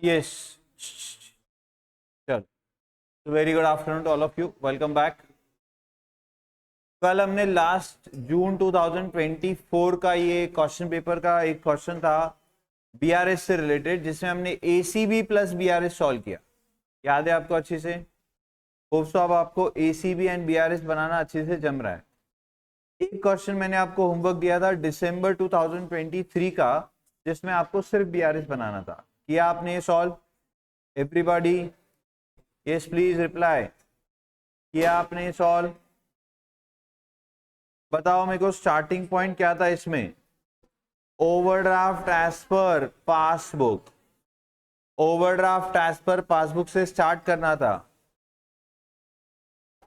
Yes. चल, very good afternoon to all of you, welcome back. कल हमने last जून 2024 का ये क्वेश्चन पेपर का एक क्वेश्चन था बीआरएस से रिलेटेड, जिसमें हमने एसीबी प्लस बीआरएस सॉल्व किया। याद है आपको अच्छे से? होप सो अब आपको एसीबी एंड बीआरएस बनाना अच्छे से जम रहा है। एक क्वेश्चन मैंने आपको होमवर्क दिया था दिसंबर 2023 का, जिसमें आपको सिर्फ बीआरएस बनाना था। किया आपने ये solve? Everybody yes please reply. किया आपने सॉल्व? बताओ मेरे को स्टार्टिंग पॉइंट क्या था इसमें? Overdraft as per passbook. Overdraft as per passbook से स्टार्ट करना था।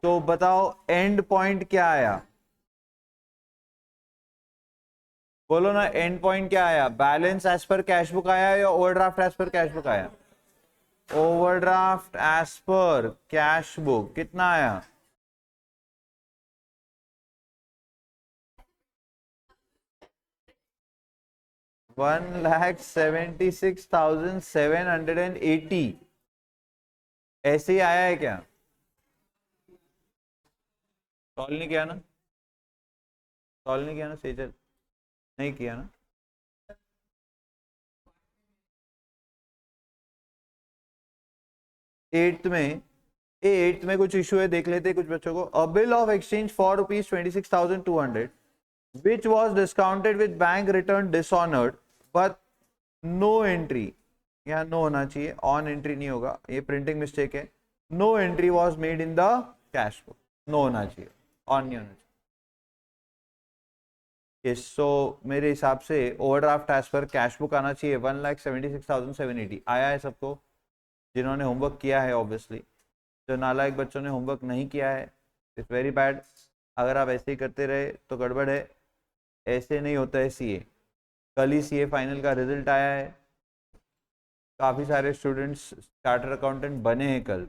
तो बताओ एंड पॉइंट क्या आया? बोलो ना, एंड पॉइंट क्या आया? Balance as per cash book आया या overdraft as per cash book आया? Overdraft as per cash book कितना आया? 1,76,780 ऐसे ही आया है क्या? सॉल्व नहीं किया ना? सॉल्व नहीं किया ना सेजल? नहीं किया ना? एट्थ में कुछ इशू है, देख लेते हैं कुछ बच्चों को। अ bill of exchange for ₹26,200 which was discounted with bank return dishonored but no entry, यहाँ नो होना चाहिए, ऑन एंट्री नहीं होगा, ये प्रिंटिंग मिस्टेक है। No entry was made in the cash book, no होना चाहिए, ऑन नहीं होना चाहिए। यस, सो मेरे हिसाब से overdraft as per cash book आना चाहिए 1,76,780। आया है सबको जिन्होंने होमवर्क किया है? ऑब्वियसली जो नालायक बच्चों ने होमवर्क नहीं किया है, इट्स वेरी बैड। अगर आप ऐसे ही करते रहे तो गड़बड़ है, ऐसे नहीं होता है सीए। कल ही सीए फाइनल का रिजल्ट आया है, काफ़ी सारे स्टूडेंट्स चार्टर अकाउंटेंट बने हैं कल,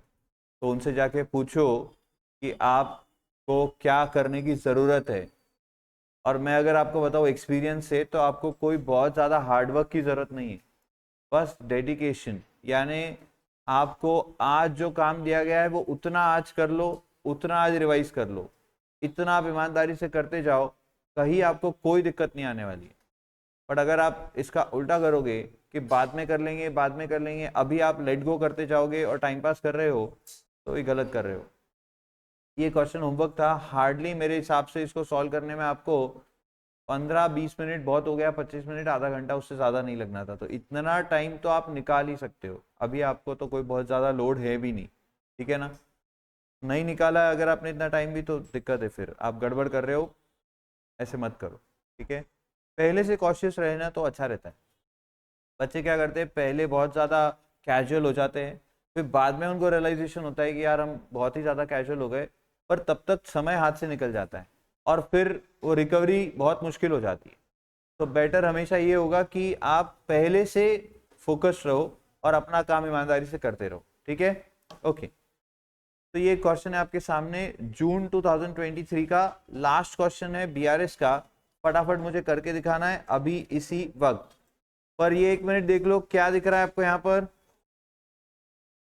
तो उनसे जाके पूछो कि आपको क्या करने की ज़रूरत है। और मैं अगर आपको बताऊँ एक्सपीरियंस से, तो आपको कोई बहुत ज़्यादा हार्डवर्क की ज़रूरत नहीं है, बस डेडिकेशन। यानी आपको आज जो काम दिया गया है वो उतना आज कर लो, उतना आज रिवाइज कर लो, इतना आप ईमानदारी से करते जाओ, कहीं आपको कोई दिक्कत नहीं आने वाली है। बट अगर आप इसका उल्टा करोगे कि बाद में कर लेंगे, बाद में कर लेंगे, अभी आप लेट गो करते जाओगे और टाइम पास कर रहे हो, तो ये गलत कर रहे हो। ये क्वेश्चन होमवर्क था, हार्डली मेरे हिसाब से इसको सॉल्व करने में आपको 15-20 मिनट बहुत हो गया, 25 मिनट आधा घंटा, उससे ज़्यादा नहीं लगना था। तो इतना टाइम तो आप निकाल ही सकते हो, अभी आपको तो कोई बहुत ज़्यादा लोड है भी नहीं, ठीक है ना? नहीं निकाला अगर आपने इतना टाइम भी, तो दिक्कत है, फिर आप गड़बड़ कर रहे हो, ऐसे मत करो, ठीक है? पहले से कॉशियस रहना तो अच्छा रहता है। बच्चे क्या करते हैं, पहले बहुत ज़्यादा कैजुअल हो जाते हैं, फिर बाद में उनको रियलाइजेशन होता है कि यार हम बहुत ही ज़्यादा कैजुअल हो गए, पर तब तक समय हाथ से निकल जाता है और फिर वो रिकवरी बहुत मुश्किल हो जाती है। तो बेटर हमेशा ये होगा कि आप पहले से फोकस रहो और अपना काम ईमानदारी से करते रहो, ठीक है? ओके, तो ये क्वेश्चन है आपके सामने, जून 2023 का लास्ट क्वेश्चन है बीआरएस का। फटाफट मुझे करके दिखाना है अभी इसी वक्त। पर ये 1 मिनट देख लो क्या दिख रहा है आपको यहाँ पर,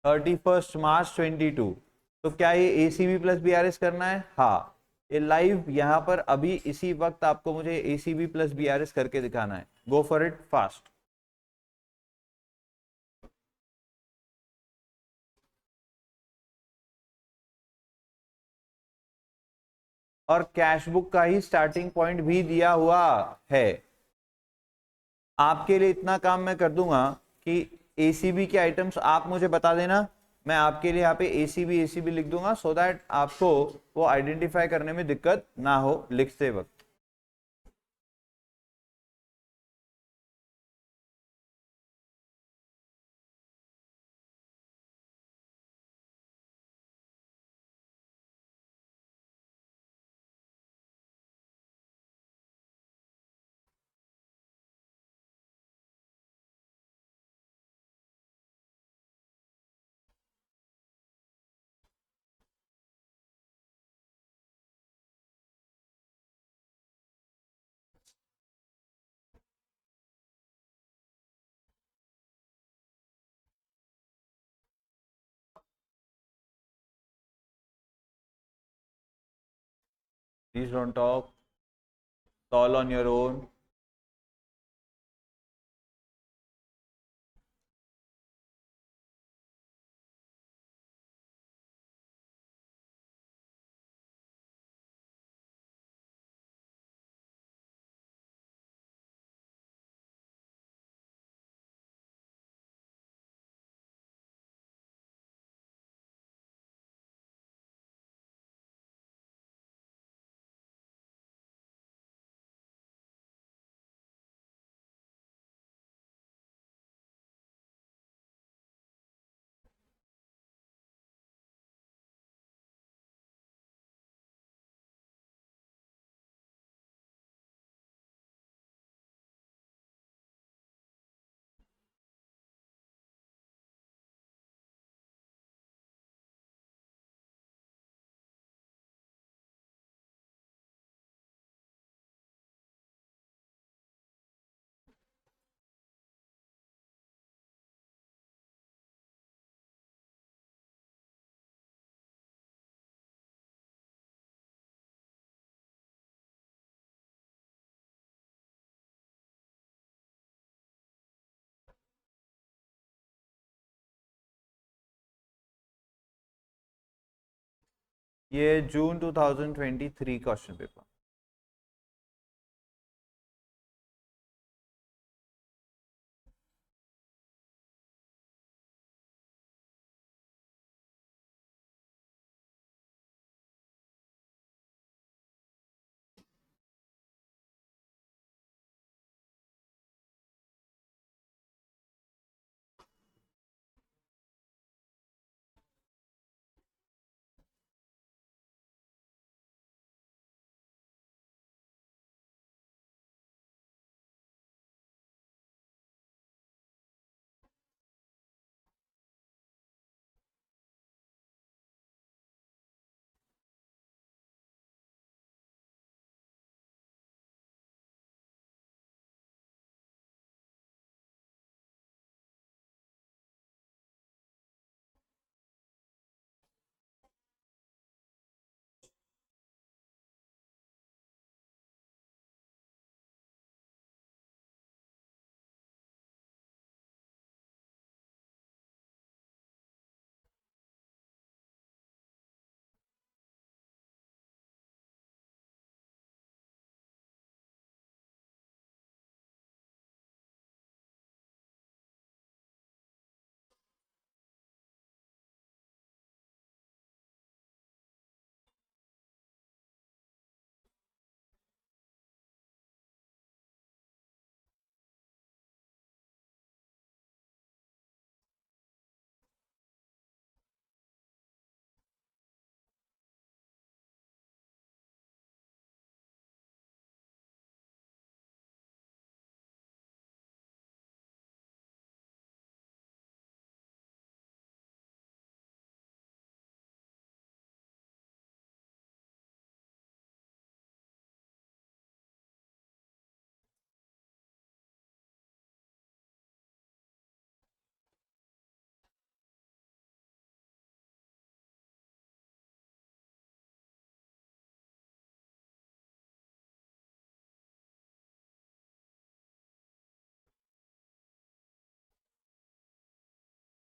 31 मार्च 22। तो क्या ये एसीबी प्लस बीआरएस करना है? हाँ, ये लाइव यहाँ पर अभी इसी वक्त आपको मुझे एसीबी प्लस बीआरएस करके दिखाना है। Go for it fast. और कैश बुक का ही स्टार्टिंग पॉइंट भी दिया हुआ है। आपके लिए इतना काम मैं कर दूंगा कि एसीबी के आइटम्स आप मुझे बता देना, मैं आपके लिए यहाँ पे एसीबी लिख दूंगा, सो दैट आपको वो आइडेंटिफाई करने में दिक्कत ना हो लिखते वक्त। Please don't talk. Solve on your own. ये जून 2023 क्वेश्चन पेपर।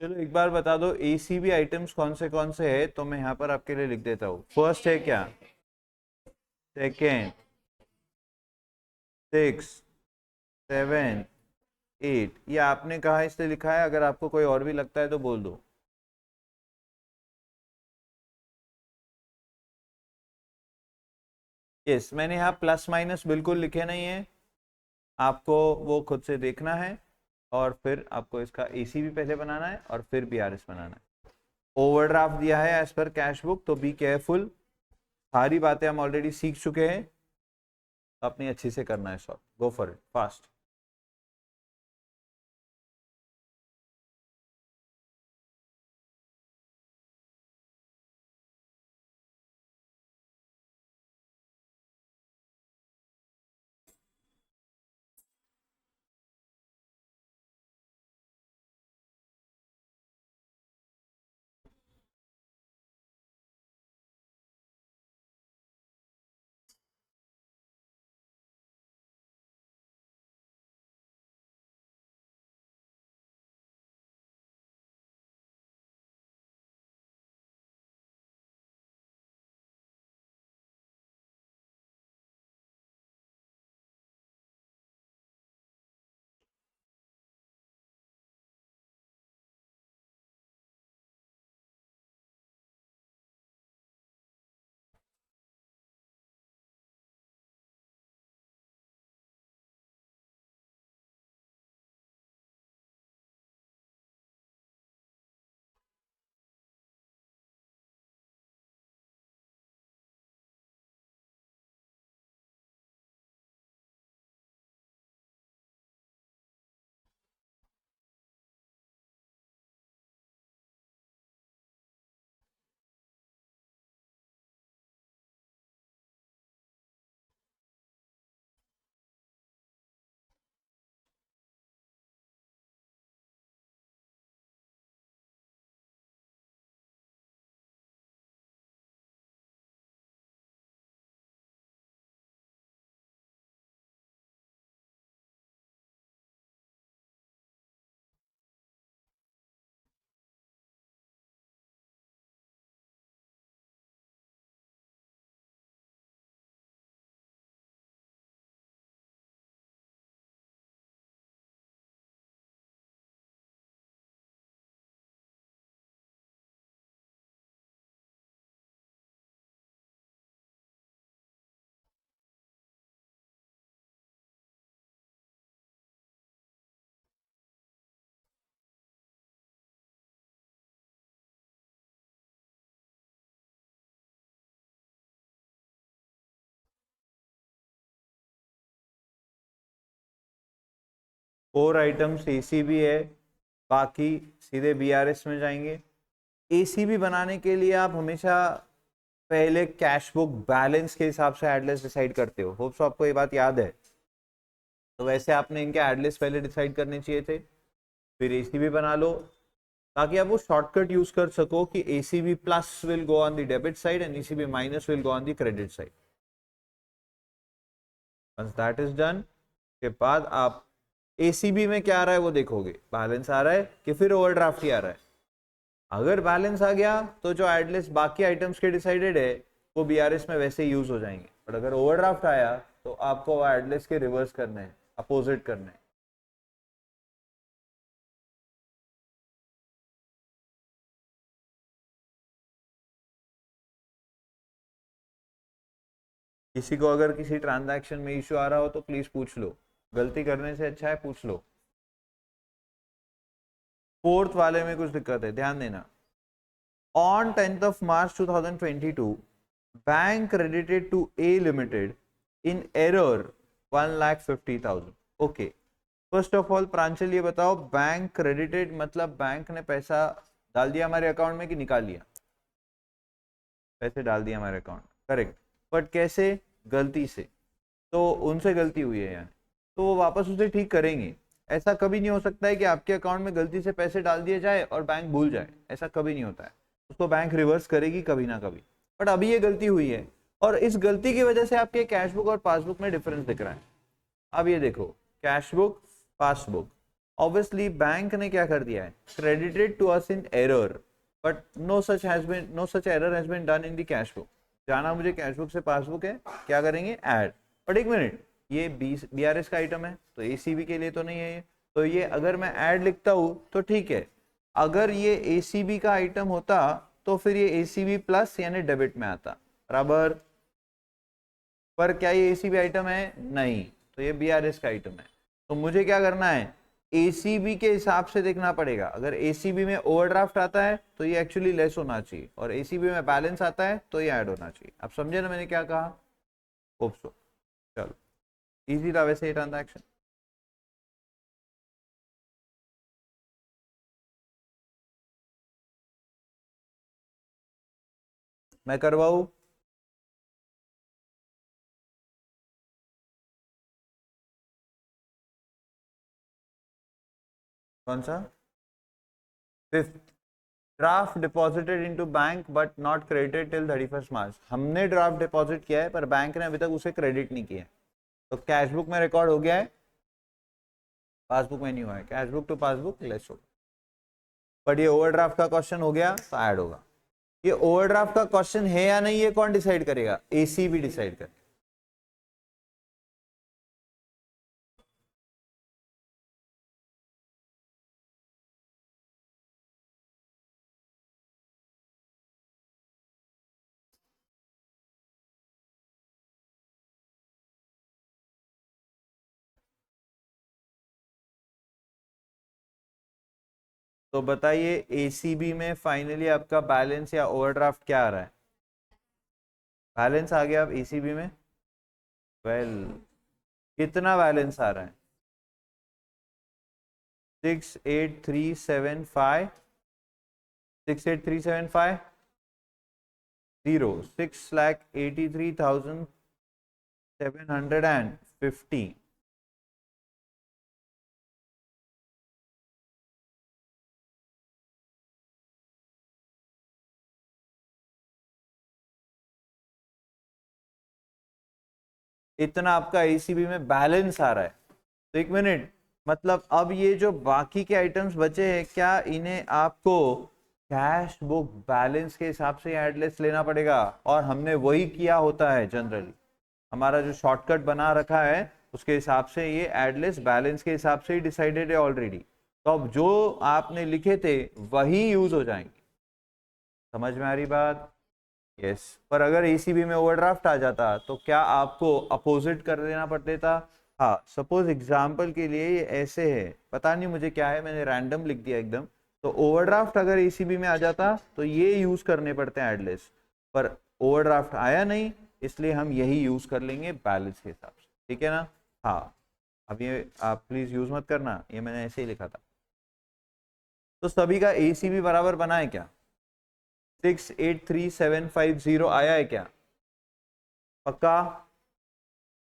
चलो एक बार बता दो एसीबी आइटम्स कौन से है, तो मैं यहाँ पर आपके लिए लिख देता हूँ। फर्स्ट है क्या? सेकेंड, 6, 7, 8। ये आपने कहा इसलिए लिखा है, अगर आपको कोई और भी लगता है तो बोल दो। यस, मैंने यहाँ प्लस माइनस बिल्कुल लिखे नहीं है, आपको वो खुद से देखना है और फिर आपको इसका एसीबी पहले बनाना है और फिर बीआरएस बनाना है। ओवरड्राफ्ट दिया है एज पर कैश बुक, तो बी केयरफुल। सारी बातें हम ऑलरेडी सीख चुके हैं, अपनी अच्छी से करना है solve. Go for it fast. 4 items ACB है, बाकी सीधे बीआरएस में जाएंगे। एसीबी बनाने के लिए आप हमेशा पहले कैश बुक बैलेंस के हिसाब से एडलेस डिसाइड करते हो, होप सो आपको ये बात याद है। तो वैसे आपने इनके एडलेस पहले डिसाइड करने चाहिए थे, फिर एसीबी बना लो, ताकि आप वो शॉर्टकट यूज कर सको कि ACB plus will go on the debit side and ACB minus will go on the credit side. Once that is done के बाद आप एसीबी में क्या आ रहा है वो देखोगे, बैलेंस आ रहा है कि फिर ओवरड्राफ्ट ही आ रहा है। अगर बैलेंस आ गया तो जो एडलेस बाकी आइटम्स के डिसाइडेड है वो बीआरएस में वैसे ही यूज हो जाएंगे, बट अगर ओवरड्राफ्ट आया तो आपको वो एडलेस के रिवर्स करने हैं, अपोजिट करने हैं। किसी को अगर किसी ट्रांजैक्शन में इश्यू आ रहा हो तो प्लीज पूछ लो, गलती करने से अच्छा है पूछ लो। फोर्थ वाले में कुछ दिक्कत है, ध्यान देना। On 10th of March 2022 bank credited to A Limited in error 1,50,000। Okay, first of all Pranshal ये बताओ, बैंक क्रेडिटेड मतलब बैंक ने पैसा डाल दिया हमारे अकाउंट में कि निकाल लिया? पैसे डाल दिया हमारे अकाउंट, करेक्ट, बट कैसे? गलती से। तो उनसे गलती हुई है यानी, तो वो वापस उसे ठीक करेंगे। ऐसा कभी नहीं हो सकता है कि आपके अकाउंट में गलती से पैसे डाल दिए जाए और बैंक भूल जाए, ऐसा कभी नहीं होता है। उसको बैंक रिवर्स करेगी कभी ना कभी, बट अभी ये गलती हुई है और इस गलती की वजह से आपके कैश बुक और पासबुक में डिफरेंस दिख रहा है। अब ये देखो, cash book passbook, obviously bank ने क्या कर दिया है, credited to us in error, but no such error has been done in the cash book. जाना मुझे कैश बुक से पासबुक है, क्या करेंगे, ऐड। बट एक मिनट, ये बीआरएस का आइटम है तो एसीबी के लिए तो नहीं है ये, तो ये अगर मैं ऐड लिखता हूं तो ठीक है। अगर ये एसीबी का आइटम होता तो फिर ये एसीबी प्लस यानी डेबिट में आता, बराबर। पर क्या ये एसीबी आइटम है? नहीं, तो ये बीआरएस का आइटम है। तो मुझे क्या करना है, एसीबी के हिसाब से देखना पड़ेगा। अगर एसीबी में ओवरड्राफ्ट आता है तो ये एक्चुअली लेस होना चाहिए, और एसीबी में बैलेंस आता है तो ये ऐड होना चाहिए। आप समझे ना मैंने क्या कहा? Hope so. चलो, इजी था वैसे ये ट्रांजैक्शन। मैं करवाऊं? कौन सा? Fifth, draft deposited into bank but not credited till 31 मार्च। हमने ड्राफ्ट डिपॉजिट किया है पर बैंक ने अभी तक उसे क्रेडिट नहीं किया है, तो कैश बुक में रिकॉर्ड हो गया है, पासबुक में नहीं हुआ है। Cash book to passbook less होगा, बट ये ओवरड्राफ्ट का क्वेश्चन हो गया तो ऐड होगा। ये ओवरड्राफ्ट का क्वेश्चन है या नहीं ये कौन डिसाइड करेगा? एसीबी डिसाइड करेगा। तो बताइए एसीबी में फाइनली आपका बैलेंस या ओवरड्राफ्ट क्या आ रहा है? बैलेंस आ गया अब एसीबी में। वेल, कितना बैलेंस आ रहा है? 68375, 68375 0, 6,83,750। इतना आपका एसीबी में बैलेंस आ रहा है। तो एक मिनट, मतलब अब ये जो बाकी के आइटम्स बचे हैं, क्या इन्हें आपको कैश बुक बैलेंस के हिसाब से एडलेस लेना पड़ेगा? और हमने वही किया होता है जनरली, हमारा जो शॉर्टकट बना रखा है उसके हिसाब से ये एडलेस बैलेंस के हिसाब से ही डिसाइडेड है ऑलरेडी। तो अब जो आपने लिखे थे वही यूज हो जाएंगे। समझ में आ रही बात? यस। पर अगर एसीबी में ओवरड्राफ्ट आ जाता तो क्या आपको अपोजिट कर देना पड़ता? हाँ, सपोज एग्जाम्पल के लिए ये ऐसे है, पता नहीं मुझे क्या है, मैंने रैंडम लिख दिया एकदम। तो ओवरड्राफ्ट अगर एसीबी में आ जाता तो ये यूज करने पड़ते हैं एडलेस, पर ओवरड्राफ्ट आया नहीं इसलिए हम यही यूज कर लेंगे बैलेंस के हिसाब से, ठीक है ना? हाँ, अब ये आप प्लीज यूज मत करना, ये मैंने ऐसे ही लिखा था। तो सभी का एसीबी बराबर बना है क्या? 683750 आया है क्या? पक्का?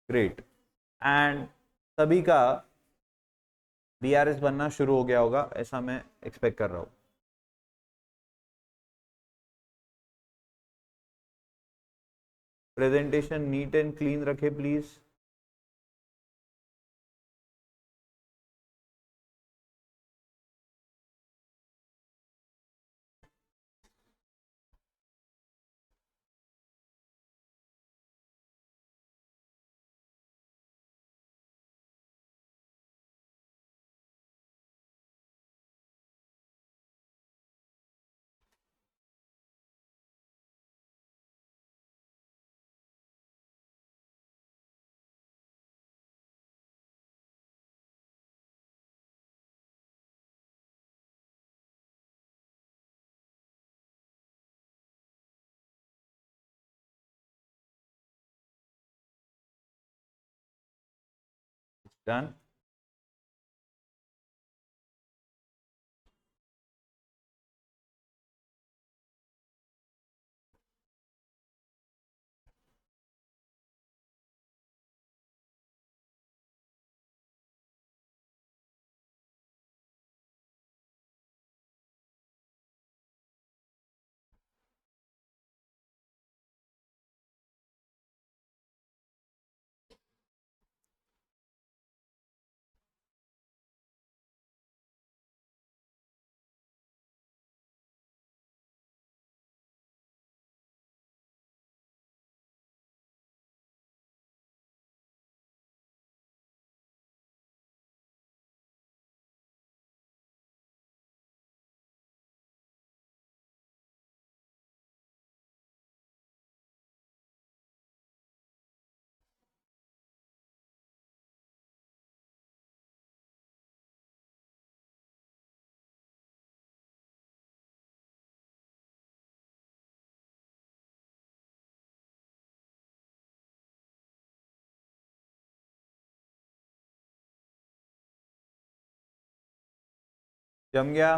ग्रेट। एंड सभी का बीआरएस बनना शुरू हो गया होगा, ऐसा मैं एक्सपेक्ट कर रहा हूं। प्रेजेंटेशन नीट एंड क्लीन रखे प्लीज। डन। जम गया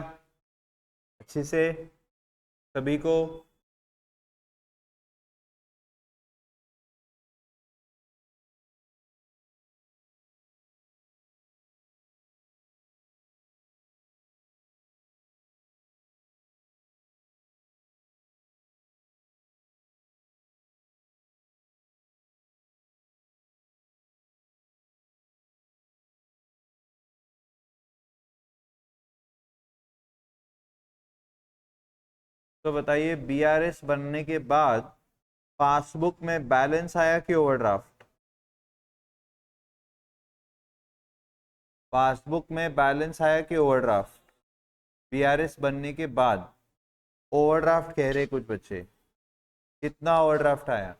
अच्छे से सभी को? तो बताइए, बीआरएस बनने के बाद पासबुक में बैलेंस आया कि ओवरड्राफ्ट? पासबुक में बैलेंस आया कि ओवरड्राफ्ट? बीआरएस बनने के बाद ओवरड्राफ्ट कह रहे कुछ बच्चे। कितना ओवरड्राफ्ट आया?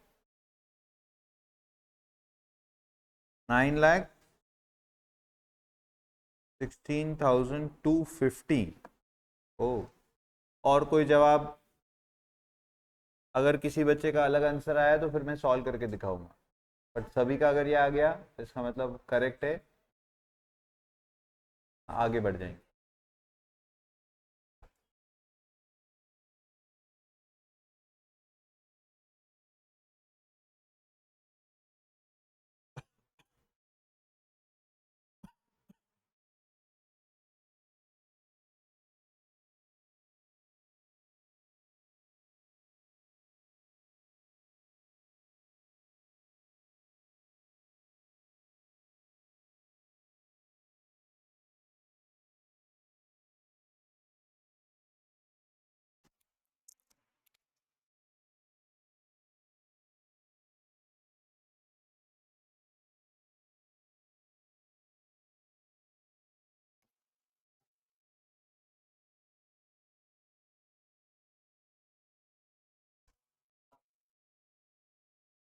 9,16,250। ओ, और कोई जवाब? अगर किसी बच्चे का अलग आंसर आया तो फिर मैं सॉल्व करके दिखाऊंगा, बट सभी का अगर ये आ गया तो इसका मतलब करेक्ट है। आगे बढ़ जाएंगे।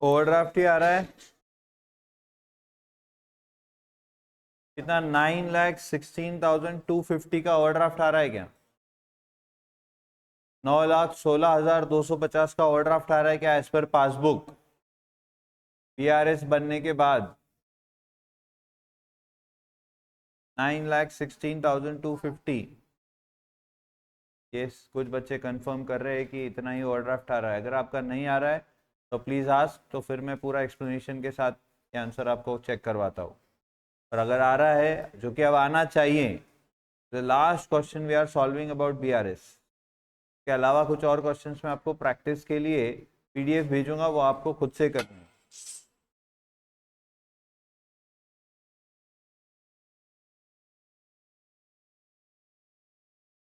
ओवरड्राफ्ट ही आ रहा है कितना? 9,16,250 का ओवरड्राफ्ट आ रहा है क्या? 9,16,250 का ओवरड्राफ्ट आ रहा है क्या एज पर पासबुक बीआरएस बनने के बाद? 9,16,250। यस, कुछ बच्चे कंफर्म कर रहे हैं कि इतना ही ओवरड्राफ्ट आ रहा है। अगर आपका नहीं आ रहा है तो प्लीज़ आस्क, तो फिर मैं पूरा एक्सप्लेनेशन के साथ ये आंसर आपको चेक करवाता हूँ। और अगर आ रहा है, जो कि अब आना चाहिए, the last question we are solving about BRS के अलावा कुछ और क्वेश्चंस मैं आपको प्रैक्टिस के लिए पीडीएफ भेजूंगा, वो आपको खुद से करनी है।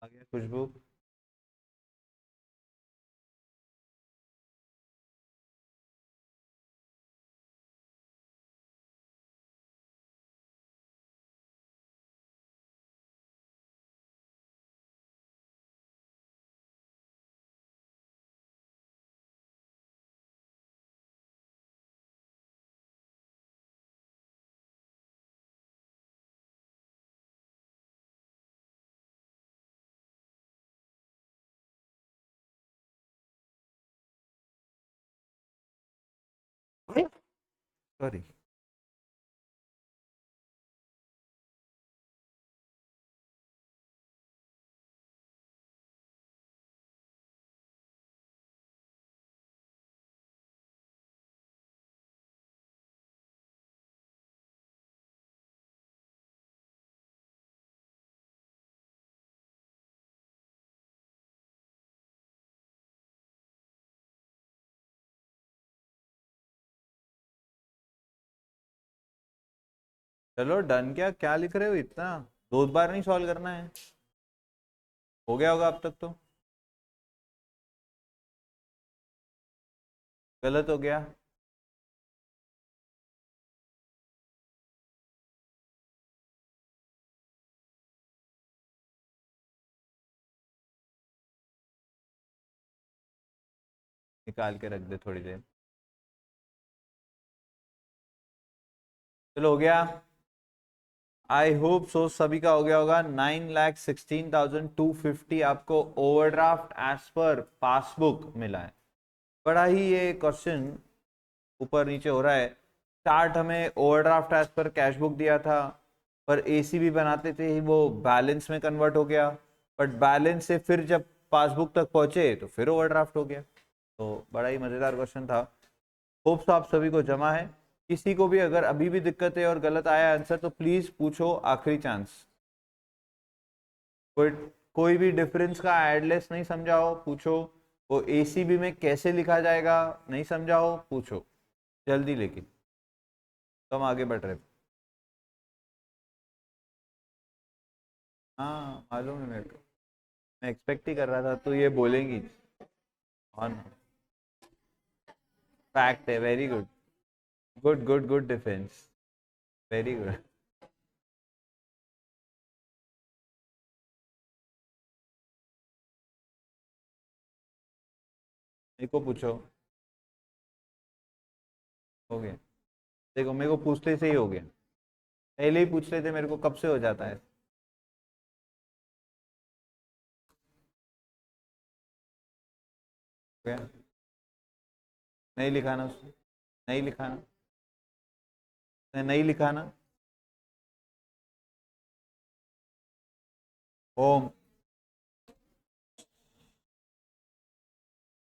आ गया खुशबू? सॉरी। चलो डन। क्या क्या लिख रहे हो इतना? दो बार नहीं सॉल्व करना है? हो गया होगा अब तक तो। गलत हो गया? निकाल के रख दे थोड़ी देर। चलो हो गया। आई होप सो सभी का हो गया होगा। 9,16,250 आपको ओवरड्राफ्ट एज पर पासबुक मिला है। बड़ा ही ये क्वेश्चन ऊपर नीचे हो रहा है। स्टार्ट हमें overdraft as per cash book दिया था, पर एसीबी बनाते थे ही वो बैलेंस में कन्वर्ट हो गया, बट बैलेंस से फिर जब पासबुक तक पहुंचे तो फिर ओवरड्राफ्ट हो गया। तो बड़ा ही मजेदार क्वेश्चन था। होप्स आप सभी को जमा है। किसी को भी अगर अभी भी दिक्कत है और गलत आया आंसर तो प्लीज पूछो, आखिरी चांस। कोई कोई भी डिफरेंस का एडलेस नहीं समझा हो पूछो। वो एसीबी में कैसे लिखा जाएगा नहीं समझा हो पूछो जल्दी, लेकिन तो हम आगे बढ़ रहे हैं। हाँ मालूम है मेरे को, मैं एक्सपेक्ट ही कर रहा था तो ये बोलेंगी। ऑन फैक्ट है। Very good, good good good defence, very good. मेरे को पूछो। हो गया। देखो मेरे को पूछते से ही हो गया, पहले ही पूछ लेते मेरे को कब से हो जाता है। हो गया। नहीं लिखाना उसमें, नहीं लिखाना, नहीं लिखाना। ओम।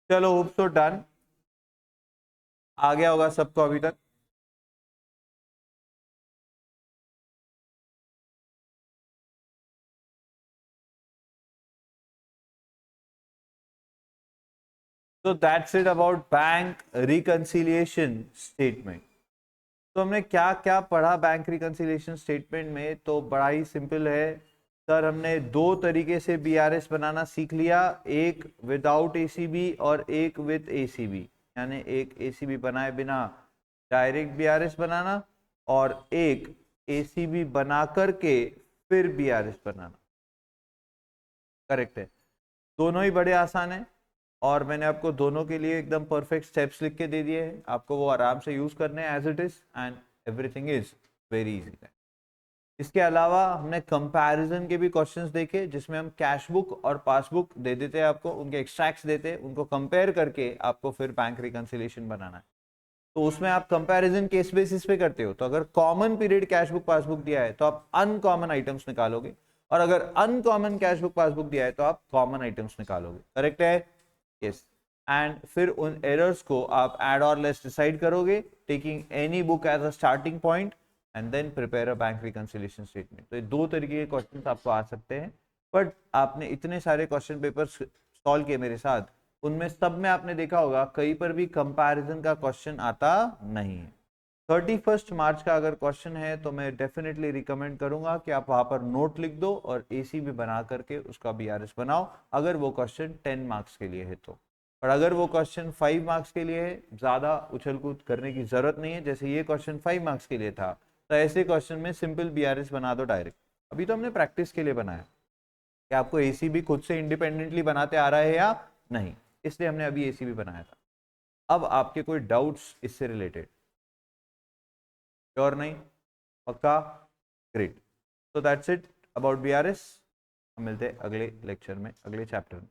चलो होप सो डन। आ गया होगा सबको अभी तक। तो that's it about bank reconciliation statement. तो हमने क्या क्या पढ़ा बैंक रिकंसिलिएशन स्टेटमेंट में? तो बड़ा ही सिंपल है सर। हमने दो तरीके से बीआरएस बनाना सीख लिया, एक विदाउट एसीबी और एक विद एसीबी। यानी एक एसीबी बनाए बिना डायरेक्ट बीआरएस बनाना, और एक एसीबी बना करके फिर बीआरएस बनाना। करेक्ट है। दोनों ही बड़े आसान है, और मैंने आपको दोनों के लिए एकदम परफेक्ट स्टेप्स लिख के दे दिए हैं। आपको वो आराम से यूज करने हैं as it is, and everything is very easy. इसके अलावा हमने कंपैरिजन के भी क्वेश्चंस देखे, जिसमें हम कैश बुक और पासबुक दे देते हैं आपको, उनके एक्सट्रैक्ट्स देते हैं, उनको कंपेयर करके आपको फिर बैंक रिकंसिलिएशन बनाना है। तो उसमें आप कंपैरिजन केस बेसिस पे करते हो। तो अगर common period cash book passbook दिया है तो आप अनकॉमन आइटम्स निकालोगे, और अगर अनकॉमन कैश बुक पासबुक दिया है तो आप कॉमन आइटम्स निकालोगे। करेक्ट है? यस। एंड फिर उन एरर्स को आप ऐड और लेस डिसाइड करोगे, taking any book as a starting point and then prepare a bank reconciliation statement. तो ये दो तरीके के क्वेश्चंस आपको आ सकते हैं। बट आपने इतने सारे क्वेश्चन पेपर सॉल्व किए मेरे साथ, उनमें सब में आपने देखा होगा कहीं पर भी कंपैरिजन का क्वेश्चन आता नहीं है। 31 मार्च का अगर क्वेश्चन है तो मैं डेफिनेटली रिकमेंड करूंगा कि आप वहां पर नोट लिख दो और एसीबी बना करके उसका बीआरएस बनाओ, अगर वो क्वेश्चन 10 मार्क्स के लिए है तो। और अगर वो क्वेश्चन 5 मार्क्स के लिए है, ज्यादा उछल कूद करने की जरूरत नहीं है, जैसे ये क्वेश्चन 5 मार्क्स के लिए था, तो ऐसे क्वेश्चन में सिंपल बीआरएस बना दो डायरेक्ट। अभी तो हमने प्रैक्टिस के लिए बनाया कि आपको एसीबी खुद से इंडिपेंडेंटली बनाते आ रहा है या नहीं, इसलिए हमने अभी एसीबी बनाया था। अब आपके कोई डाउट्स इससे रिलेटेड? श्योर? नहीं? पक्का? ग्रेट। तो दैट्स इट अबाउट बीआरएस। हम मिलते हैं अगले लेक्चर में, अगले चैप्टर में।